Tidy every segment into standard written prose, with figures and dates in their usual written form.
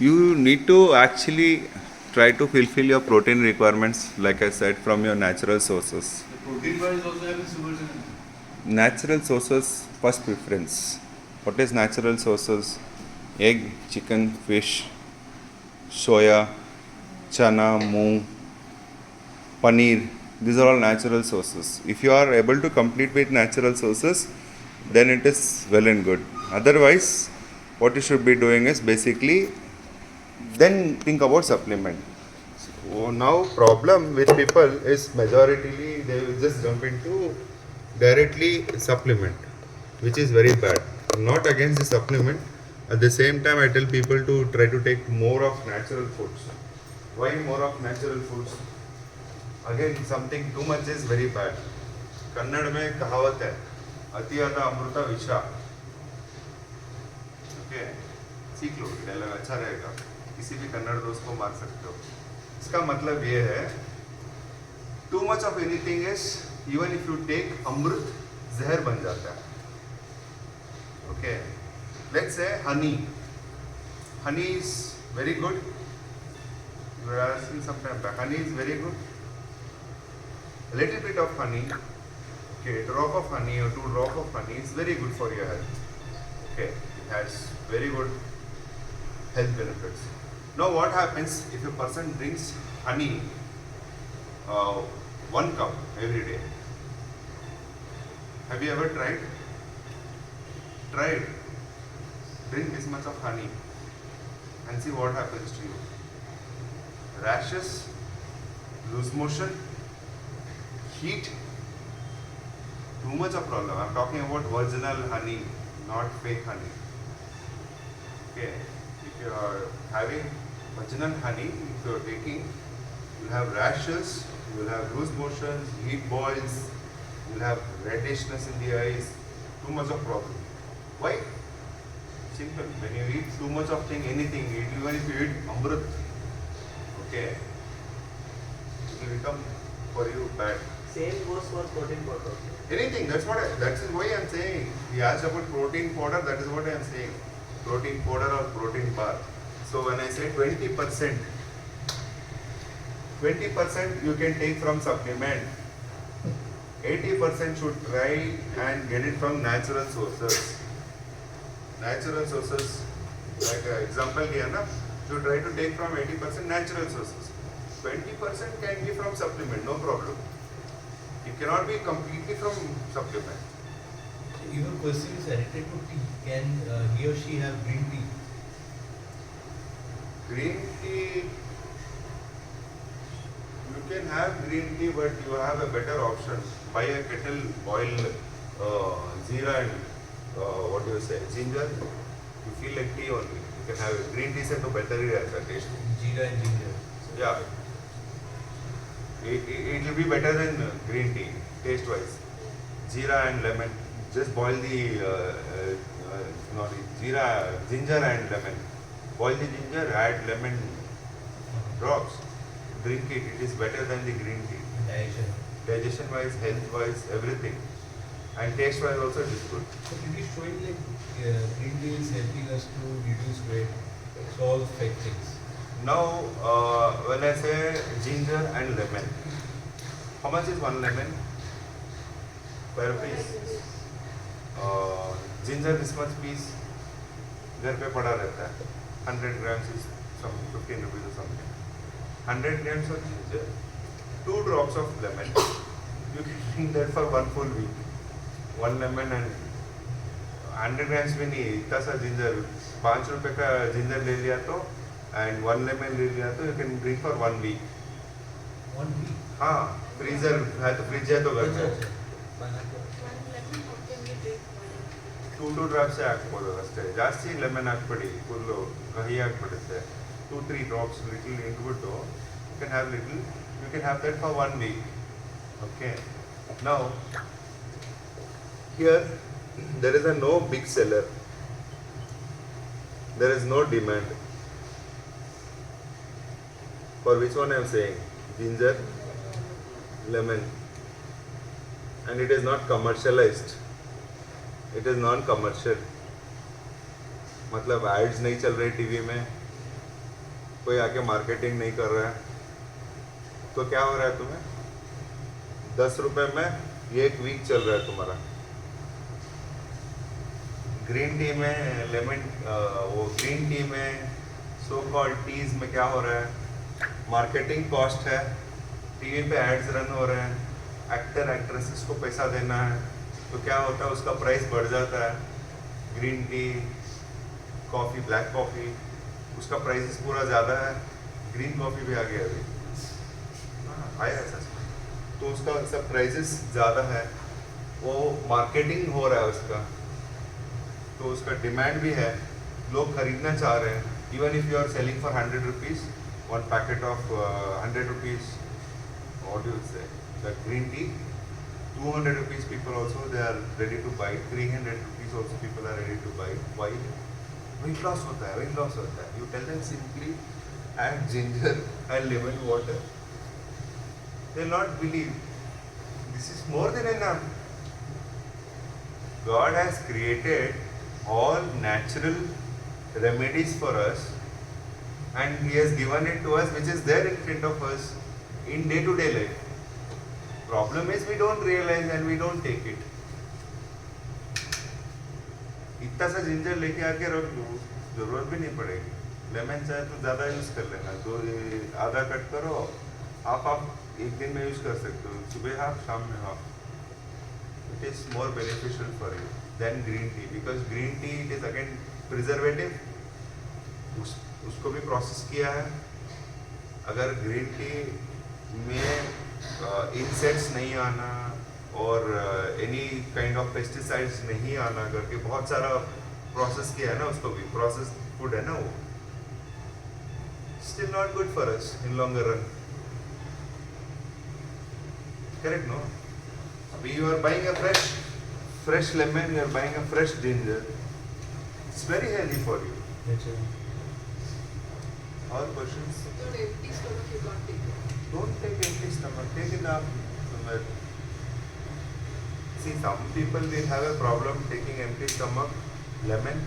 You need to actually try to fulfill your protein requirements, like I said, from your natural sources. The protein bar is also having sugars in it. Natural sources first preference. What is natural sources? Egg, chicken, fish, soya, chana, moong, paneer. These are all natural sources. If you are able to complete with natural sources, then it is well and good. Otherwise, what you should be doing is basically then think about supplement. So now problem with people is majority they will just jump into directly supplement, which is very bad. I'm not against the supplement. At the same time, I tell people to try to take more of natural foods. Why more of natural foods? Again, something too much is very bad. Kannada में कहावत है, अति ज्यादा अमृता विषा. Okay, सीख लो, dialogue अच्छा रहेगा. किसी भी कन्नड़ दोस्त को मार सकते हो. इसका मतलब ये है, too much of anything is, even if you take amrit, जहर बन जाता है. Okay, let's say honey. Honey is very good. You are asking some time back. Honey is very good. A little bit of honey, okay, a drop of honey or 2 drops of honey is very good for your health. Okay, it has very good health benefits. Now what happens if a person drinks honey 1 cup every day? Have you ever tried? Try it. Drink this much of honey and see what happens to you. Rashes, loose motion, heat, too much of problem. I'm talking about virginal honey, not fake honey. Okay, if you are having virginal honey, if you are taking, you will have rashes, you will have loose motions, heat boils, you will have reddishness in the eyes, too much of problem. Why? Simple. When you eat too much of thing, anything, even if you eat amrut, okay, it will become for you bad. Same goes for protein powder. Anything, that's why I'm saying. He asked about protein powder, that is what I'm saying. Protein powder or protein bar. So when I say 20%, 20% you can take from supplement. 80% should try and get it from natural sources. Natural sources, like example here, na, you try to take from 80% natural sources. 20% can be from supplement, no problem. It cannot be completely from supplement. If a person is addicted to tea, can he or she have green tea? Green tea, you can have green tea, but you have a better option. Buy a kettle, boil jeera and what do you say, ginger. You feel like tea only. You can have it. Green tea se to better ही रहता है taste. Jeera and ginger. Yeah. It will be better than green tea, taste wise. Jeera and lemon. Just boil the jeera, ginger and lemon. Boil the ginger, add lemon drops. Drink it. It is better than the green tea. Digestion. Digestion wise, health wise, everything. And taste wise also it is good. So it is showing like green tea is helping us to reduce weight. So all fake things. Now, when I say ginger and lemon, how much is 1 lemon per piece? Ginger this much piece घर पे पड़ा रहता है. 100 grams is some 15 rupees or something. 100 grams of ginger, 2 drops of lemon. You can drink that for 1 full week. 1 lemon and 100 grams में नहीं, इतना सा ginger, 5 रुपए का ginger ले लिया तो and 1 lemon ले लिया तो you can drink for 1 week. 1 week. हाँ, freezer है तो fridge है तो घर में. 2 drops ಹಾಕ್ಬೋದು ಅಷ್ಟೇ. ಜಾಸ್ತಿ ಲೆಮನ್ ಹಾಕ್ಬೇಡಿ, ಫುಲ್ಲು ಕಹಿ ಆಗಿಬಿಡುತ್ತೆ. 2-3 drops little ಇಟ್ಬಿಟ್ಟು you can have little, you can have that for 1 week. Okay. Now here there is a no big seller. There is no demand. For which one I am saying? Ginger, lemon, and it is not commercialized. It is non-commercial. मतलब ads नहीं चल रहे TV में, कोई आके marketing नहीं कर रहा है, तो क्या हो रहा है तुम्हें? 10 रुपए में ये 1 वीक चल रहा है तुम्हारा। ग्रीन टी में वो ग्रीन टी में सो कॉल्ड टीज में क्या हो रहा है? मार्केटिंग कॉस्ट है, टीवी पे एड्स रन हो रहे हैं, एक्टर एक्ट्रेसेस को पैसा देना है, तो क्या होता है? उसका प्राइस बढ़ जाता है। Green tea, coffee, black coffee, उसका प्राइस पूरा ज़्यादा है। ग्रीन कॉफ़ी भी आ गया अभी, हाँ आया ऐसा, तो उसका सब प्राइसेस ज़्यादा है, वो मार्केटिंग हो रहा है उसका, तो उसका डिमांड भी है, लोग खरीदना चाह रहे हैं। Even if you are selling for 100 rupees, 1 packet of 100 rupees, what do you say, the green tea, 200 rupees people also they are ready to buy, 300 rupees also people are ready to buy. Why? Weight loss होता है, weight loss होता है. You tell them simply add ginger and lemon water, they will not believe. This is more than enough. God has created all natural remedies for us, and He has given it to us, which is there in front of us in day-to-day life. Problem is we don't realize and we don't take it. इतना सा ginger लेके आके रख दो, जरूरत भी नहीं पड़ेगी। लेमन चाहे तो ज़्यादा यूज़ कर लेना, तो आधा कट करो, हाफ आप एक दिन में यूज़ कर सकते हो, सुबह हाफ, शाम में half. It is more beneficial for you than green tea, because green tea it is again preservative. उसको भी प्रोसेस किया है. अगर ग्रीन टी में इंसेक्ट्स नहीं आना और एनी काइंड ऑफ पेस्टिसाइड्स नहीं आना करके बहुत सारा प्रोसेस किया है ना, उसको भी प्रोसेस फूड है ना वो, still not good for us in longer run. Correct no? अभी you are buying a fresh lemon, you are buying a fresh ginger, it's very healthy for you. All questions? But empty stomach you can't take it. Don't take empty stomach. Take enough somewhere. See, some people will have a problem taking empty stomach lemon.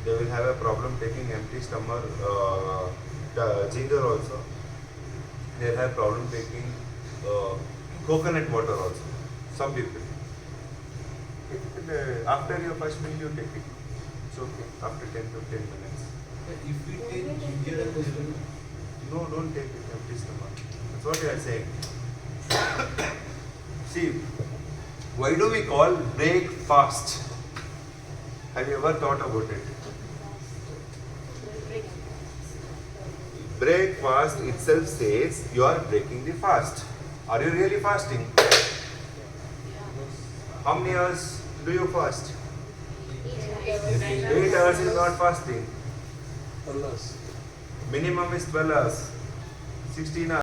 They will have a problem taking empty stomach ginger also. They will have problem taking coconut water also. Some people. After your first meal, you take it. It's okay. After 10-15 minutes. If we take ginger and lemon, No, don't take it empty stomach. That's what we are saying. See, why do we call break fast? Have you ever thought about it? Break fast itself says you are breaking the fast. Are you really fasting? How many hours do you fast? 8 hours is not fasting. alas. Minimum is 12 hours. 16 hours.